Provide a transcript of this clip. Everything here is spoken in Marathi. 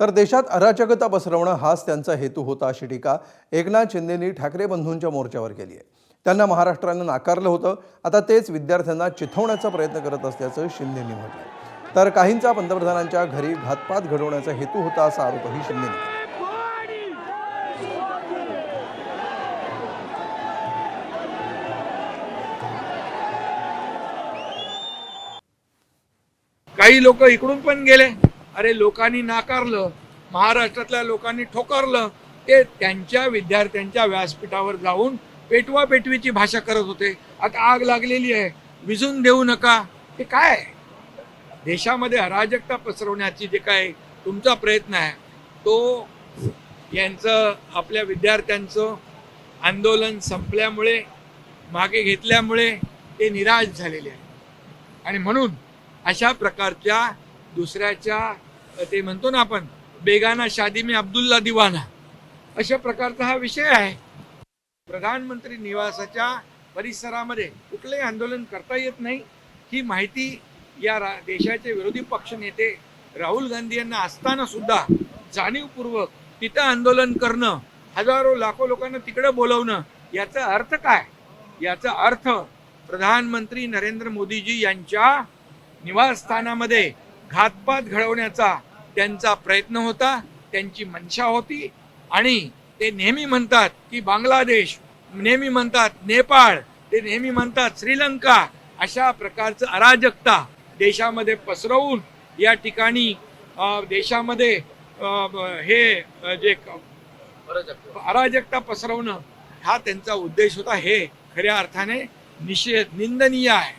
तर देशात अराजकता पसरवणं हाच त्यांचा हेतू होता अशी टीका एकनाथ शिंदेंनी ठाकरे बंधूंच्या मोर्चावर केली आहे। त्यांना महाराष्ट्रानं नाकारलं होतं, आता तेच विद्यार्थ्यांना चिथवण्याचा प्रयत्न करत असल्याचं शिंदेंनी म्हटलं। तर काहींचा पंतप्रधानांच्या घरी घातपात घडवण्याचा हेतू होता असा आरोपही शिंदेंनी केला। काही लोक इकडून पण गेले, अरे लोकांनी नाकारलं, महाराष्ट्रातल्या लोकांनी ठोकरलं, ते त्यांच्या विद्यार्थ्यांच्या व्यासपीठावर जाऊन पेटवा पेटवीची भाषा करत होते। आता आग लागलेली आहे, विझून देऊ नका, हे काय आहे? देशामध्ये अराजकता पसरवण्याची जे काय तुमचा प्रयत्न आहे तो यांचं आपल्या विद्यार्थ्यांचं आंदोलन संपल्यामुळे मागे घेतल्यामुळे ते निराश झालेले आहे आणि म्हणून अशा प्रकारच्या दुसऱ्याच्या ते म्हणतो ना आपण बेगाना शादी में अब्दुल्ला दिवाना अशा प्रकारचा हा विषय आहे। प्रधानमंत्री निवासाच्या परिसरामध्ये कुठलेही आंदोलन करता येत नाही ही माहिती या देशाचे विरोधी पक्ष नेते राहुल गांधी यांना असताना सुद्धा जाणीवपूर्वक तिथं आंदोलन करणं, हजारो लाखो लोकांना तिकडे बोलवणं, याचा अर्थ काय? याचा अर्थ प्रधानमंत्री नरेंद्र मोदीजी यांच्या निवासस्थानामध्ये घातपात घडवण्याचा त्यांचा प्रयत्न होता, त्यांची मनशा होती। आणि ते नेहमी म्हणतात की बांगलादेश, नेहमी म्हणतात नेपाळ, ते नेहमी म्हणतात श्रीलंका, अशा प्रकारचं अराजकता देशामध्ये पसरवून या ठिकाणी देशामध्ये हे जे अराजकता पसरवणं हा त्यांचा उद्देश होता। हे खऱ्या अर्थाने निंदनीय आहे।